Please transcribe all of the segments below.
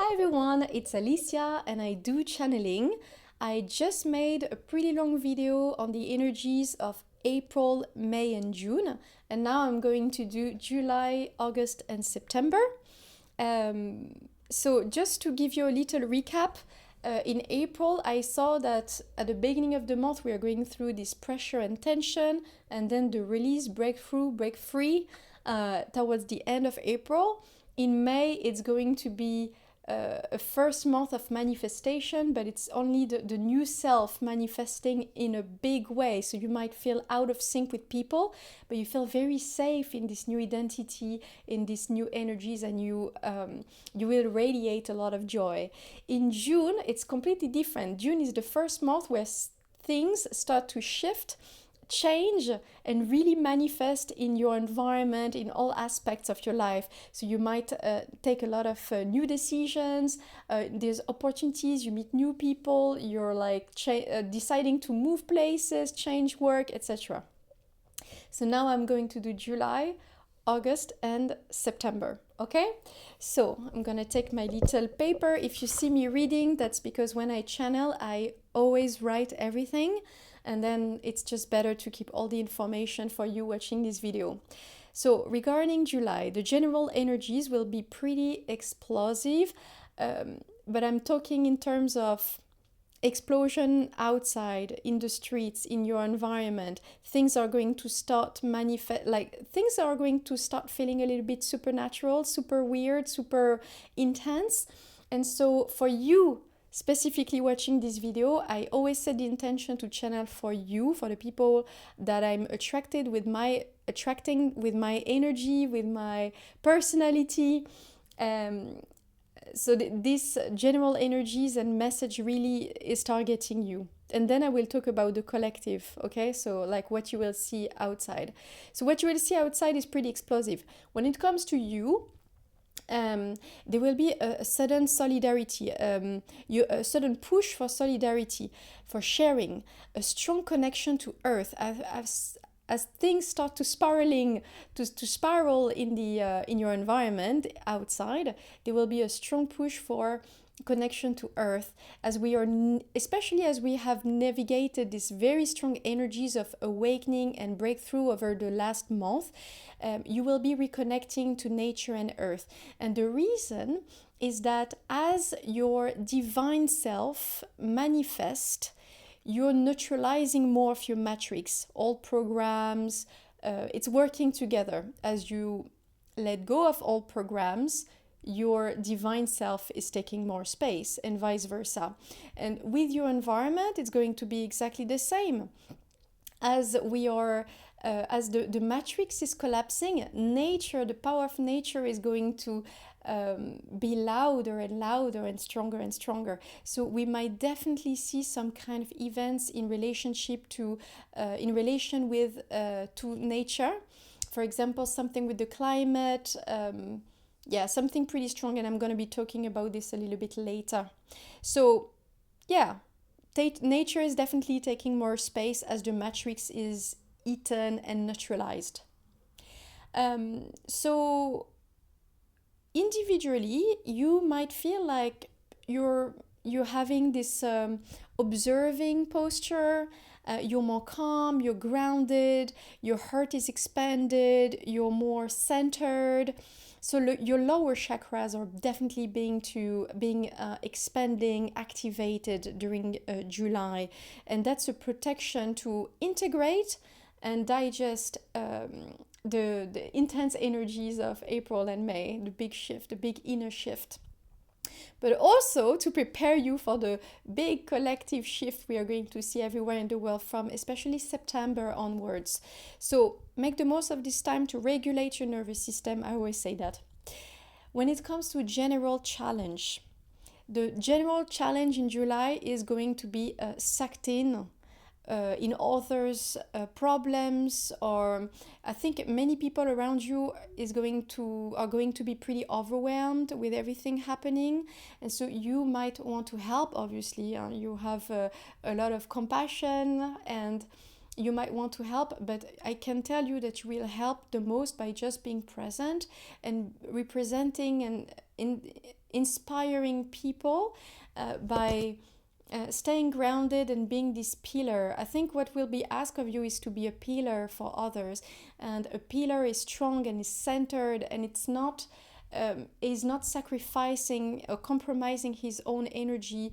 Hi everyone, it's Alicia and I do channeling. I just made a pretty long video on the energies of April, May, and June, and now I'm going to do July, August, and September. So, just to give you a little recap, in April, I saw that at the beginning of the month we are going through this pressure and tension, and then the release, breakthrough, break free towards the end of April. In May, it's going to be a first month of manifestation, but it's only the new self manifesting in a big way. So you might feel out of sync with people, but you feel very safe in this new identity, in these new energies, and you will radiate a lot of joy. In June, it's completely different. June is the first month where things start to shift, change, and really manifest in your environment, in all aspects of your life. So you might take a lot of new decisions, there's opportunities, you meet new people, you're like deciding to move places, change work, etc. So now I'm going to do July, August, and September. Okay, so I'm gonna take my little paper. If you see me reading, that's because when I channel, I always write everything, and then it's just better to keep all the information for you watching this video. So regarding July, the general energies will be pretty explosive, but I'm talking in terms of explosion outside, in the streets, in your environment. Things are going to start things are going to start feeling a little bit supernatural, super weird, super intense. And so for you specifically watching this video, I always set the intention to channel for you, for the people that I'm attracting with my energy, with my personality. So this general energies and message really is targeting you. And then I will talk about the collective, okay? So like what you will see outside. So what you will see outside is pretty explosive. When it comes to you, there will be a sudden solidarity, a sudden push for solidarity, for sharing, a strong connection to Earth. As things start to spiral in in your environment outside, there will be a strong push for connection to Earth, as we are especially as we have navigated these very strong energies of awakening and breakthrough over the last month. You will be reconnecting to nature and Earth, and the reason is that as your divine self manifests, you're neutralizing more of your matrix, all programs. It's working together. As you let go of all programs, your divine self is taking more space, and vice versa. And with your environment, it's going to be exactly the same. As we are, as the matrix is collapsing, nature, the power of nature is going to be louder and louder and stronger. So we might definitely see some kind of events in relationship to, in relation with to nature. For example, something with the climate. Something pretty strong, and I'm going to be talking about this a little bit later. So, yeah, nature is definitely taking more space as the matrix is eaten and neutralized. So, individually, you might feel like you're having this observing posture. You're more calm, you're grounded, your heart is expanded, you're more centered. So your lower chakras are definitely being expanding, activated during July, and that's a protection to integrate and digest the intense energies of April and May, the big shift, the big inner shift. But also to prepare you for the big collective shift we are going to see everywhere in the world from especially September onwards. So make the most of this time to regulate your nervous system. I always say that. When it comes to general challenge, the general challenge in July is going to be sucked in others' problems, or I think many people around you are going to be pretty overwhelmed with everything happening, and so you might want to help. Obviously, you have a lot of compassion, and you might want to help, but I can tell you that you will help the most by just being present and representing and inspiring people by staying grounded and being this pillar. I think what will be asked of you is to be a pillar for others, and a pillar is strong and is centered, and it's not is not sacrificing or compromising his own energy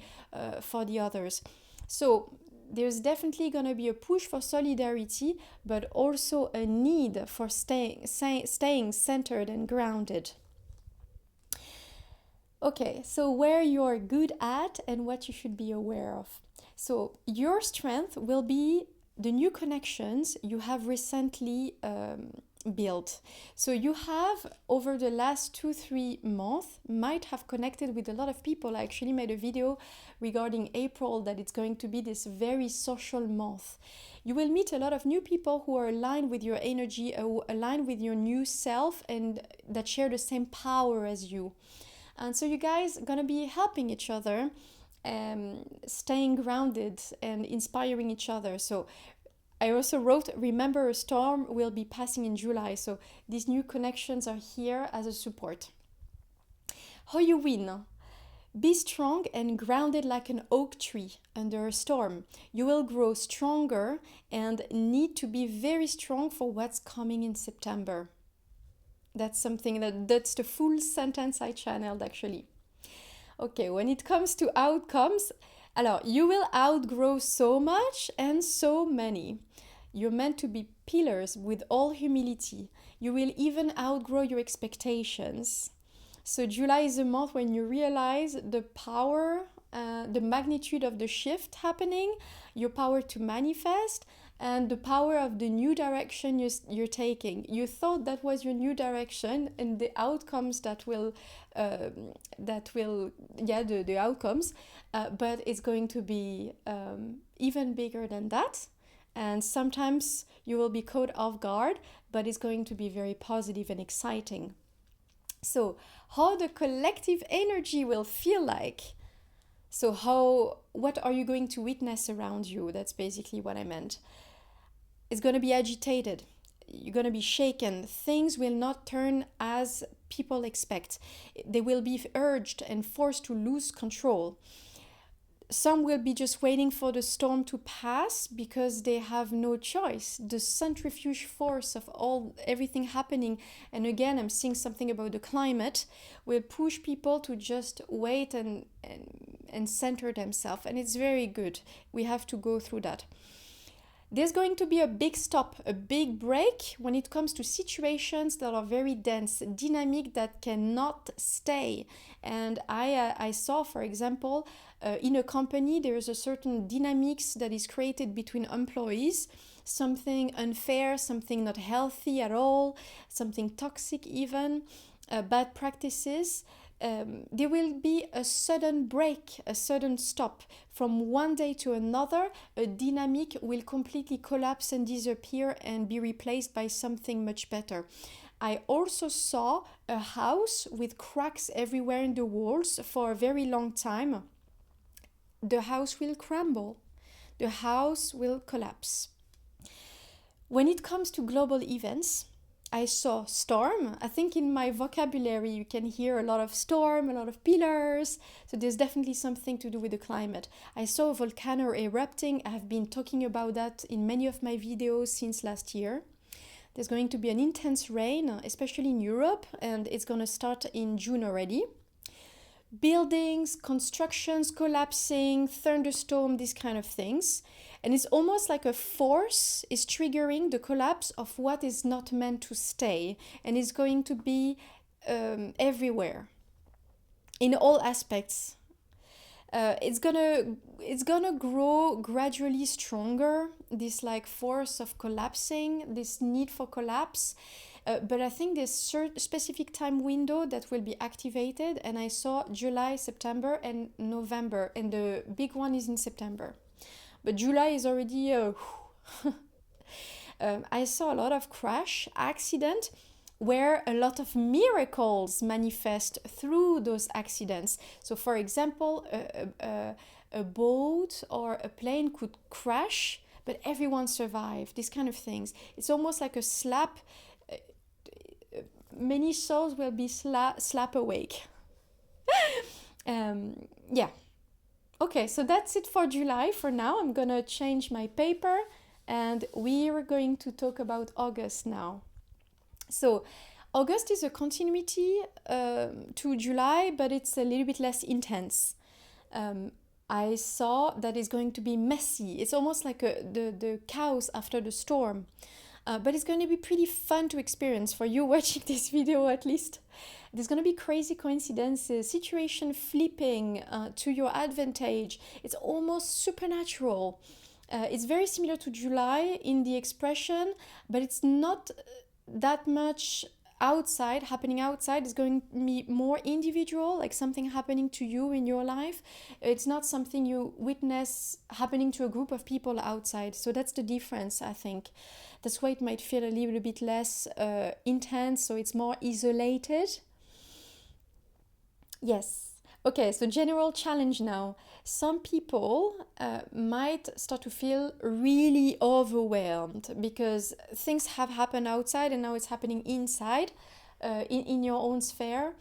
for the others. So there's definitely going to be a push for solidarity, but also a need for staying centered and grounded. Okay, so where you're good at and what you should be aware of. So your strength will be the new connections you have recently built. So you have, over the last 2-3 months, might have connected with a lot of people. I actually made a video regarding April, that it's going to be this very social month. You will meet a lot of new people who are aligned with your energy, aligned with your new self, and that share the same power as you. And so you guys are gonna be helping each other, staying grounded and inspiring each other. So I also wrote, remember, a storm will be passing in July. So these new connections are here as a support. How you win? Be strong and grounded like an oak tree under a storm. You will grow stronger and need to be very strong for what's coming in September. That's something that's the full sentence I channeled actually. Okay, when it comes to outcomes, alors, you will outgrow so much and so many. You're meant to be pillars with all humility. You will even outgrow your expectations. So July is a month when you realize the power, the magnitude of the shift happening, your power to manifest, and the power of the new direction you're taking. You thought that was your new direction, and the outcomes the outcomes, but it's going to be even bigger than that. And sometimes you will be caught off guard, but it's going to be very positive and exciting. So how the collective energy will feel like. So what are you going to witness around you? That's basically what I meant. It's going to be agitated. You're going to be shaken. Things will not turn as people expect. They will be urged and forced to lose control. Some will be just waiting for the storm to pass because they have no choice. The centrifuge force of everything happening, and again, I'm seeing something about the climate, will push people to just wait and center themselves. And it's very good. We have to go through that. There's going to be a big stop, a big break when it comes to situations that are very dense, dynamic, that cannot stay. And I saw, for example, in a company, there is a certain dynamics that is created between employees, something unfair, something not healthy at all, something toxic even, bad practices. There will be a sudden break, a sudden stop. From one day to another, a dynamic will completely collapse and disappear and be replaced by something much better. I also saw a house with cracks everywhere in the walls for a very long time. The house will crumble. The house will collapse. When it comes to global events, I saw storm. I think in my vocabulary you can hear a lot of storm, a lot of pillars. So there's definitely something to do with the climate. I saw a volcano erupting. I have been talking about that in many of my videos since last year. There's going to be an intense rain, especially in Europe, and it's going to start in June already. Buildings, constructions collapsing, thunderstorm, these kind of things. And it's almost like a force is triggering the collapse of what is not meant to stay, and is going to be everywhere, in all aspects. It's gonna grow gradually stronger, this like force of collapsing, this need for collapse. But I think there's specific time window that will be activated, and I saw July, September, and November, and the big one is in September. But July is already I saw a lot of crash, accident, where a lot of miracles manifest through those accidents. So for example, a boat or a plane could crash, but everyone survived, these kind of things. It's almost like a slap. Many souls will be slap awake. Yeah. Okay, so that's it for July for now. I'm gonna change my paper and we are going to talk about August now. So August is a continuity to July, but it's a little bit less intense. I saw that it's going to be messy. It's almost like the chaos after the storm. But it's going to be pretty fun to experience for you watching this video at least. There's going to be crazy coincidences, situation flipping to your advantage. It's almost supernatural. It's very similar to July in the expression, but it's not that much happening outside. Is going to be more individual, like something happening to you in your life. It's not something you witness happening to a group of people outside. So that's the difference, I think. That's why it might feel a little bit less intense, so it's more isolated. Yes. Okay, so general challenge now. Some people might start to feel really overwhelmed because things have happened outside and now it's happening inside, in your own sphere.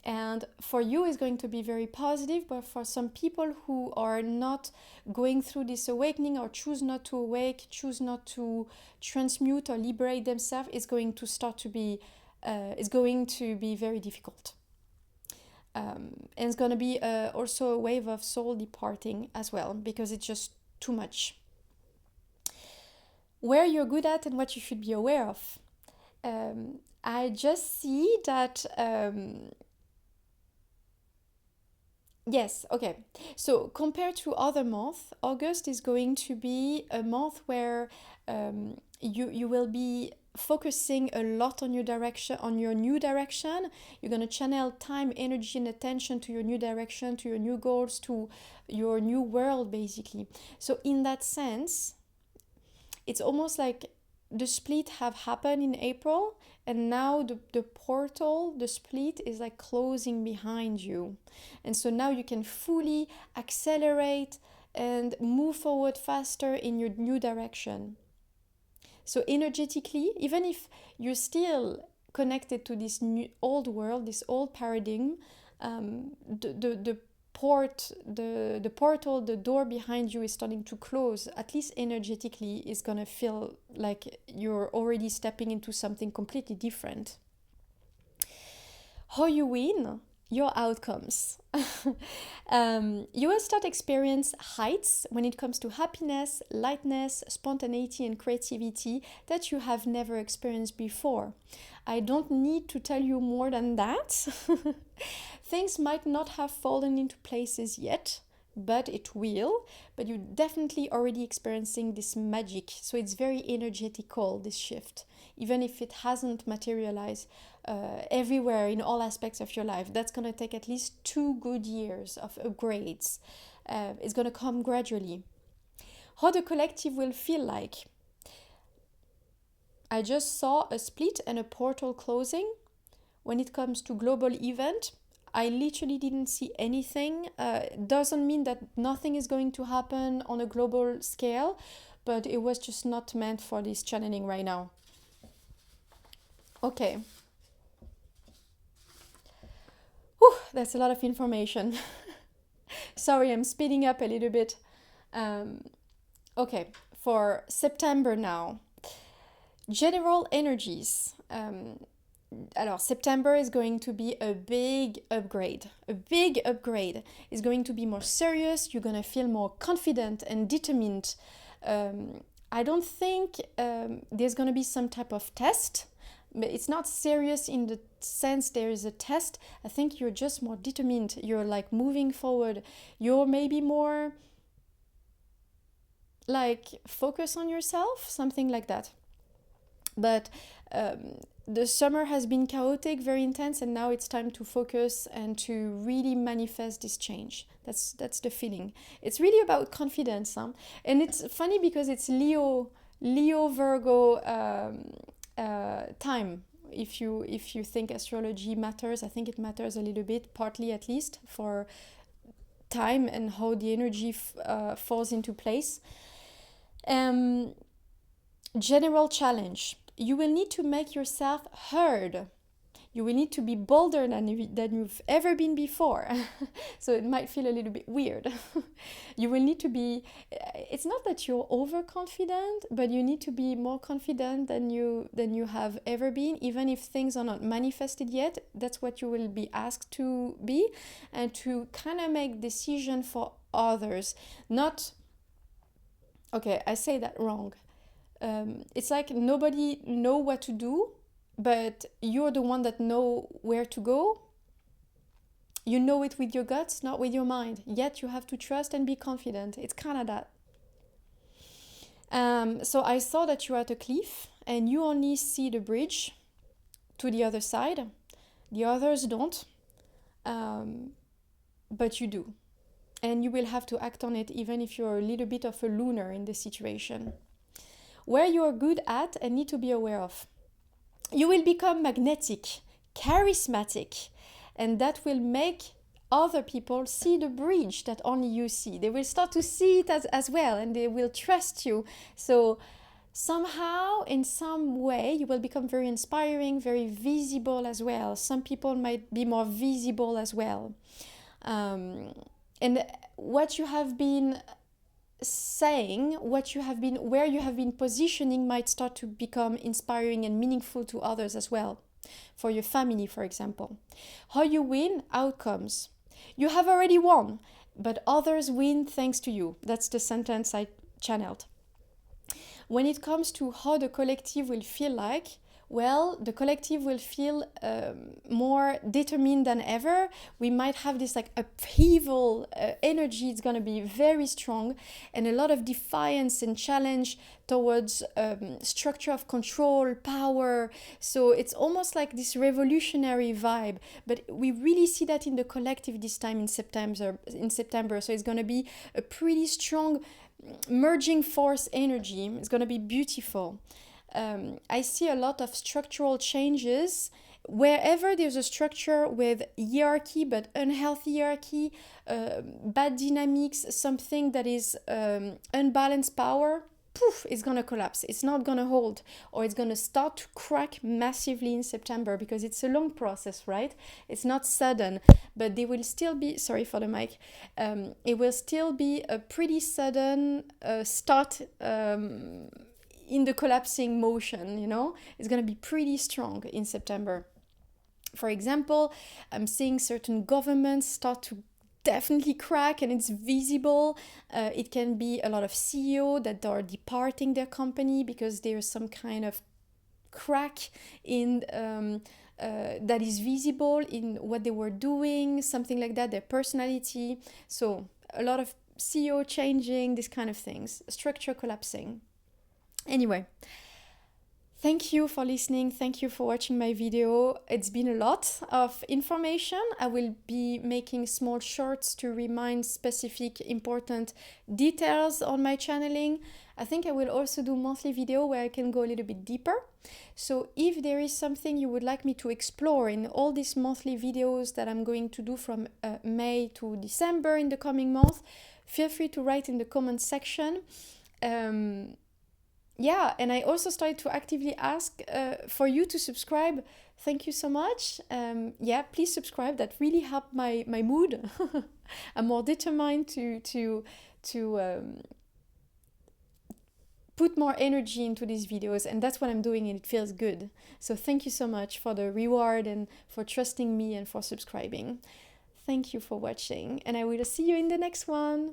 And for you, it's going to be very positive, but for some people who are not going through this awakening or choose not to awake, choose not to transmute or liberate themselves, it's going to be very difficult. And it's going to be also a wave of soul departing as well, because it's just too much. Where you're good at and what you should be aware of. I just see that... Yes, okay. So compared to other months, August is going to be a month where you will be focusing a lot on your new direction. You're going to channel time, energy, and attention to your new direction, to your new goals, to your new world, basically. So in that sense, it's almost like the split have happened in April, and now the portal, the split is like closing behind you. And so now you can fully accelerate and move forward faster in your new direction. So energetically, even if you're still connected to this new old world, this old paradigm, the portal, the door behind you is starting to close. At least energetically, it's gonna feel like you're already stepping into something completely different. How you win? Your outcomes. You will start experience heights when it comes to happiness, lightness, spontaneity, and creativity that you have never experienced before. I don't need to tell you more than that. Things might not have fallen into places yet, but it will. But you're definitely already experiencing this magic. So it's very energetical, this shift. Even if it hasn't materialized everywhere in all aspects of your life, that's going to take at least 2 good years of upgrades. It's going to come gradually. How the collective will feel like. I just saw a split and a portal closing. When it comes to global event, I literally didn't see anything. Doesn't mean that nothing is going to happen on a global scale, but it was just not meant for this channeling right now. Okay. Whew, that's a lot of information. Sorry, I'm speeding up a little bit. Okay, for September now. General energies. September is going to be a big upgrade. A big upgrade. It's going to be more serious. You're going to feel more confident and determined. I don't think there's going to be some type of test. But it's not serious in the sense there is a test. I think you're just more determined. You're like moving forward. You're maybe more like focus on yourself, something like that. But the summer has been chaotic, very intense, and now it's time to focus and to really manifest this change. That's the feeling. It's really about confidence, huh? And it's funny because it's Leo Virgo time. If you think astrology matters, I think it matters a little bit, partly at least, for time and how the energy falls into place. General challenge. You will need to make yourself heard. You will need to be bolder than you've ever been before. So it might feel a little bit weird. You will need to be, it's not that you're overconfident, but you need to be more confident than you have ever been, even if things are not manifested yet. That's what you will be asked to be, and to kind of make decision for others. Not, okay, I say that wrong. It's like nobody know what to do, but you're the one that know where to go. You know it with your guts, not with your mind. Yet you have to trust and be confident. It's kind of that. So I saw that you're at a cliff and you only see the bridge to the other side. The others don't, but you do. And you will have to act on it even if you're a little bit of a loner in the situation. Where you are good at and need to be aware of. You will become magnetic, charismatic, and that will make other people see the bridge that only you see. They will start to see it as well, and they will trust you. So somehow, in some way, you will become very inspiring, very visible as well. Some people might be more visible as well. And what you have been saying, where you have been positioning might start to become inspiring and meaningful to others as well. For your family, for example. How you win? Outcomes. You have already won, but others win thanks to you. That's the sentence I channeled. When it comes to how the collective will feel like, well, the collective will feel more determined than ever. We might have this like upheaval energy. It's going to be very strong, and a lot of defiance and challenge towards structure of control, power. So it's almost like this revolutionary vibe. But we really see that in the collective this time in September. So it's going to be a pretty strong merging force energy. It's going to be beautiful. I see a lot of structural changes. Wherever there's a structure with hierarchy, but unhealthy hierarchy, bad dynamics, something that is unbalanced power, poof, it's going to collapse. It's not going to hold, or it's going to start to crack massively in September, because it's a long process, right? It's not sudden, but they will still be, sorry for the mic, it will still be a pretty sudden start in the collapsing motion, you know? It's going to be pretty strong in September. For example, I'm seeing certain governments start to definitely crack, and it's visible. It can be a lot of CEO that are departing their company because there's some kind of crack in that is visible in what they were doing, something like that, their personality. So a lot of CEO changing, these kind of things, structure collapsing. Anyway, thank you for listening. Thank you for watching my video. It's been a lot of information. I will be making small shorts to remind specific important details on my channeling. I think I will also do monthly video where I can go a little bit deeper. So if there is something you would like me to explore in all these monthly videos that I'm going to do from May to December in the coming month, feel free to write in the comment section. Yeah, and I also started to actively ask for you to subscribe. Thank you so much. Yeah, please subscribe. That really helped my mood. I'm more determined to put more energy into these videos, and that's what I'm doing, and it feels good. So thank you so much for the reward and for trusting me and for subscribing. Thank you for watching, and I will see you in the next one.